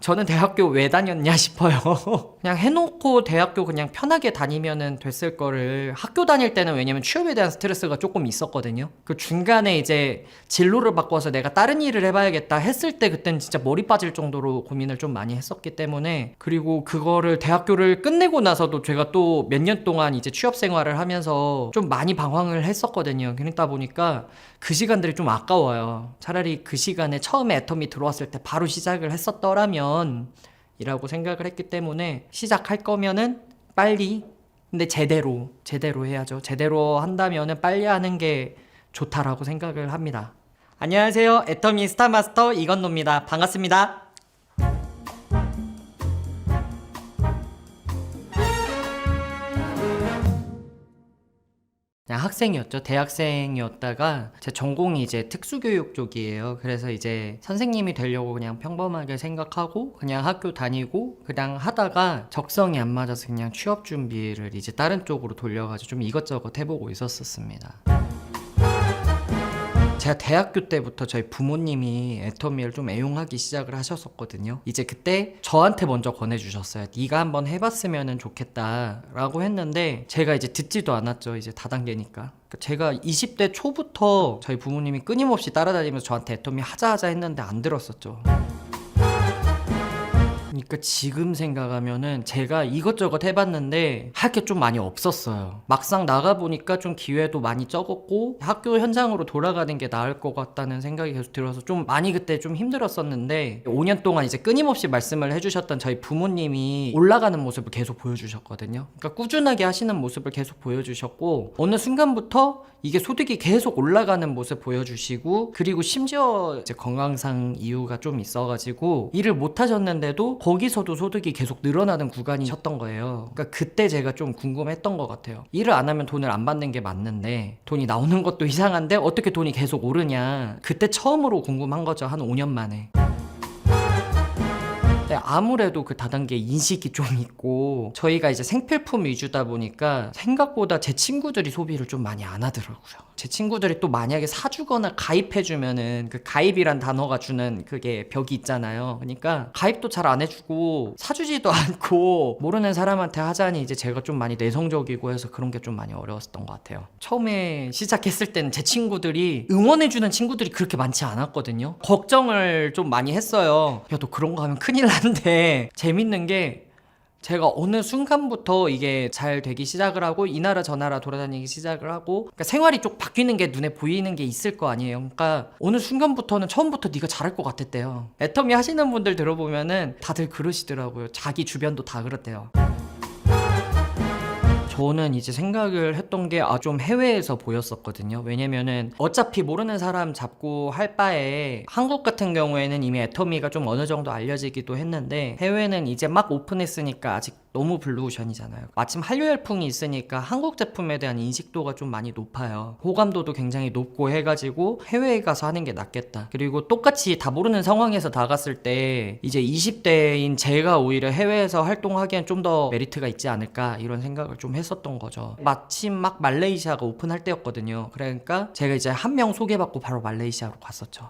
저는 대학교 왜 다녔냐 싶어요. 그냥 해놓고 대학교 그냥 편하게 다니면은 됐을 거를 학교 다닐 때는 왜냐면 취업에 대한 스트레스가 조금 있었거든요. 그 중간에 이제 진로를 바꿔서 내가 다른 일을 해봐야겠다 했을 때 그땐 진짜 머리 빠질 정도로 고민을 좀 많이 했었기 때문에 그리고 그거를 대학교를 끝내고 나서도 제가 또 몇 년 동안 이제 취업 생활을 하면서 좀 많이 방황을 했었거든요. 그러다 보니까 그 시간들이 좀 아까워요. 차라리 그 시간에 처음에 애터미 들어왔을 때 바로 시작을 했었더라면 이라고 생각을 했기 때문에 시작할 거면은 빨리 근데 제대로 해야죠. 제대로 한다면은 빨리 하는 게 좋다라고 생각을 합니다. 안녕하세요. 애터미 스타마스터 이건노입니다. 반갑습니다. 그냥 학생이었죠. 대학생이었다가 제 전공이 이제 특수교육 쪽이에요. 그래서 이제 선생님이 되려고 그냥 평범하게 생각하고 그냥 학교 다니고 그냥 하다가 적성이 안 맞아서 그냥 취업 준비를 이제 다른 쪽으로 돌려가지고 좀 이것저것 해보고 있었습니다. 제가 대학교 때부터 저희 부모님이 애터미를 좀 애용하기 시작을 하셨었거든요. 이제 그때 저한테 먼저 권해주셨어요. 네가 한번 해봤으면 좋겠다 라고 했는데 제가 이제 듣지도 않았죠. 이제 다단계니까. 제가 20대 초부터 저희 부모님이 끊임없이 따라다니면서 저한테 애터미 하자 했는데 안 들었었죠. 그러니까 지금 생각하면은 제가 이것저것 해봤는데 할 게 좀 많이 없었어요. 막상 나가보니까 좀 기회도 많이 적었고 학교 현장으로 돌아가는 게 나을 것 같다는 생각이 계속 들어서 좀 많이 그때 좀 힘들었었는데 5년 동안 이제 끊임없이 말씀을 해주셨던 저희 부모님이 올라가는 모습을 계속 보여주셨거든요. 그러니까 꾸준하게 하시는 모습을 계속 보여주셨고 어느 순간부터 이게 소득이 계속 올라가는 모습 보여주시고 그리고 심지어 이제 건강상 이유가 좀 있어가지고 일을 못 하셨는데도 거기서도 소득이 계속 늘어나는 구간이셨던 거예요. 그러니까 그때 제가 좀 궁금했던 것 같아요. 일을 안 하면 돈을 안 받는 게 맞는데 돈이 나오는 것도 이상한데 어떻게 돈이 계속 오르냐. 그때 처음으로 궁금한 거죠. 한 5년 만에. 아무래도 그 다단계 인식이 좀 있고 저희가 이제 생필품 위주다 보니까 생각보다 제 친구들이 소비를 좀 많이 안 하더라고요. 제 친구들이 또 만약에 사주거나 가입해주면은 그 가입이란 단어가 주는 그게 벽이 있잖아요. 그러니까 가입도 잘 안 해주고 사주지도 않고 모르는 사람한테 하자니 이제 제가 좀 많이 내성적이고 해서 그런 게 좀 많이 어려웠던 것 같아요. 처음에 시작했을 때는 제 친구들이 응원해주는 친구들이 그렇게 많지 않았거든요. 걱정을 좀 많이 했어요. 야, 너 그런 거 하면 큰일 난데 재밌는 게 제가 어느 순간부터 이게 잘 되기 시작을 하고 이 나라 저 나라 돌아다니기 시작을 하고 그러니까 생활이 좀 바뀌는 게 눈에 보이는 게 있을 거 아니에요. 그러니까 어느 순간부터는 처음부터 네가 잘할 것 같았대요. 애터미 하시는 분들 들어보면은 다들 그러시더라고요. 자기 주변도 다 그렇대요. 저는 이제 생각을 했던 게 좀 해외에서 보였었거든요. 왜냐면은 어차피 모르는 사람 잡고 할 바에 한국 같은 경우에는 이미 애터미가 좀 어느 정도 알려지기도 했는데 해외는 이제 막 오픈했으니까 아직 너무 블루오션이잖아요. 마침 한류 열풍이 있으니까 한국 제품에 대한 인식도가 좀 많이 높아요. 호감도도 굉장히 높고 해가지고 해외에 가서 하는 게 낫겠다. 그리고 똑같이 다 모르는 상황에서 나갔을 때 이제 20대인 제가 오히려 해외에서 활동하기엔 좀 더 메리트가 있지 않을까 이런 생각을 좀 했었던 거죠. 마침 막 말레이시아가 오픈할 때였거든요. 그러니까 제가 이제 한 명 소개받고 바로 말레이시아로 갔었죠.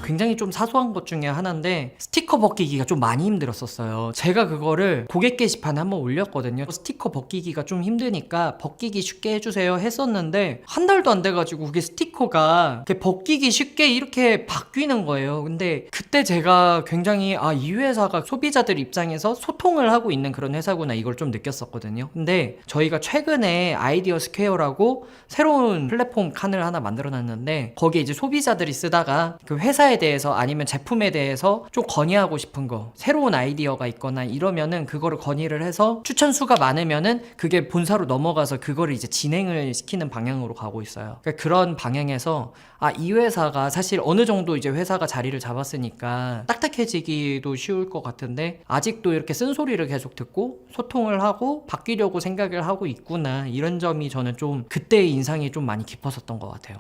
굉장히 좀 사소한 것 중에 하나인데 스티커 벗기기가 좀 많이 힘들었었어요. 제가 그거를 고객 게시판에 한번 올렸거든요. 스티커 벗기기가 좀 힘드니까 벗기기 쉽게 해주세요 했었는데 한 달도 안 돼가지고 그게 스티커가 벗기기 쉽게 이렇게 바뀌는 거예요. 근데 그때 제가 굉장히 이 회사가 소비자들 입장에서 소통을 하고 있는 그런 회사구나 이걸 좀 느꼈었거든요. 근데 저희가 최근에 아이디어 스퀘어라고 새로운 플랫폼 칸을 하나 만들어놨는데 거기에 이제 소비자들이 쓰다가 그 회사에 대해서 아니면 제품에 대해서 좀 건의하고 싶은 거 새로운 아이디어가 있거나 이러면은 그거를 건의를 해서 추천 수가 많으면은 그게 본사로 넘어가서 그거를 이제 진행을 시키는 방향으로 가고 있어요. 그러니까 그런 방향에서 이 회사가 사실 어느 정도 이제 회사가 자리를 잡았으니까 딱딱해지기도 쉬울 것 같은데 아직도 이렇게 쓴소리를 계속 듣고 소통을 하고 바뀌려고 생각을 하고 있구나 이런 점이 저는 좀 그때의 인상이 좀 많이 깊었었던 것 같아요.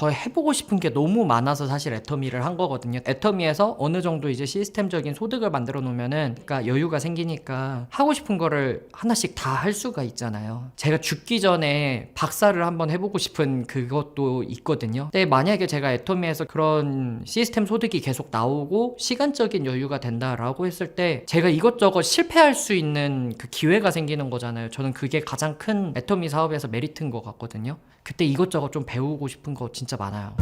더 해보고 싶은 게 너무 많아서 사실 애터미를 한 거거든요. 애터미에서 어느 정도 이제 시스템적인 소득을 만들어 놓으면은 그러니까 여유가 생기니까 하고 싶은 거를 하나씩 다 할 수가 있잖아요. 제가 죽기 전에 박사를 한번 해보고 싶은 그것도 있거든요. 근데 만약에 제가 애터미에서 그런 시스템 소득이 계속 나오고 시간적인 여유가 된다라고 했을 때 제가 이것저것 실패할 수 있는 그 기회가 생기는 거잖아요. 저는 그게 가장 큰 애터미 사업에서 메리트인 것 같거든요. 그때 이것저것 좀 배우고 싶은 거 진짜 많아요.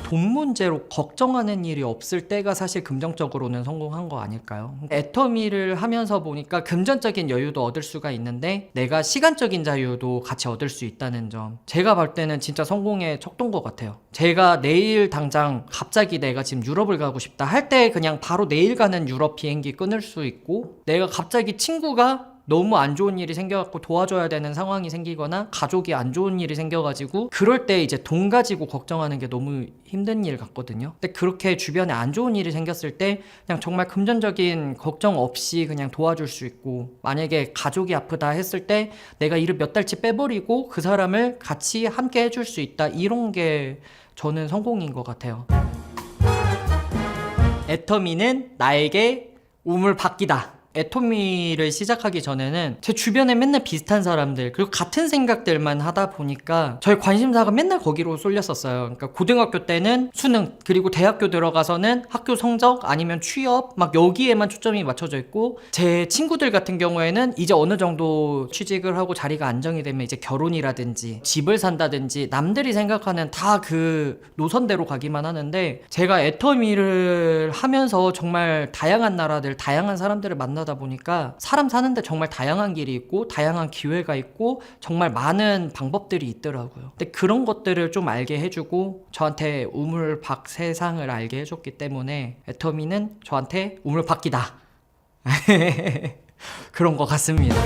돈 문제로 걱정하는 일이 없을 때가 사실 금전적으로는 성공한 거 아닐까요? 애터미를 하면서 보니까 금전적인 여유도 얻을 수가 있는데 내가 시간적인 자유도 같이 얻을 수 있다는 점, 제가 볼 때는 진짜 성공의 척도인 것 같아요. 제가 내일 당장 갑자기 내가 지금 유럽을 가고 싶다 할 때 그냥 바로 내일 가는 유럽 비행기 끊을 수 있고, 내가 갑자기 친구가 너무 안 좋은 일이 생겨갖고 도와줘야 되는 상황이 생기거나 가족이 안 좋은 일이 생겨가지고 그럴 때 이제 돈 가지고 걱정하는 게 너무 힘든 일 같거든요. 근데 그렇게 주변에 안 좋은 일이 생겼을 때 그냥 정말 금전적인 걱정 없이 그냥 도와줄 수 있고, 만약에 가족이 아프다 했을 때 내가 일을 몇 달치 빼버리고 그 사람을 같이 함께 해줄 수 있다, 이런 게 저는 성공인 것 같아요. 애터미는 나에게 우물박기다. 애터미를 시작하기 전에는 제 주변에 맨날 비슷한 사람들 그리고 같은 생각들만 하다 보니까 저의 관심사가 맨날 거기로 쏠렸었어요. 그러니까 고등학교 때는 수능, 그리고 대학교 들어가서는 학교 성적 아니면 취업, 막 여기에만 초점이 맞춰져 있고, 제 친구들 같은 경우에는 이제 어느 정도 취직을 하고 자리가 안정이 되면 이제 결혼이라든지 집을 산다든지 남들이 생각하는 다 그 노선대로 가기만 하는데, 제가 애터미를 하면서 정말 다양한 나라들, 다양한 사람들을 만나다 보니까 사람 사는데 정말 다양한 길이 있고 다양한 기회가 있고 정말 많은 방법들이 있더라고요. 근데 그런 것들을 좀 알게 해주고 저한테 우물박 세상을 알게 해줬기 때문에 애터미는 저한테 우물박기다. 그런 것 같습니다.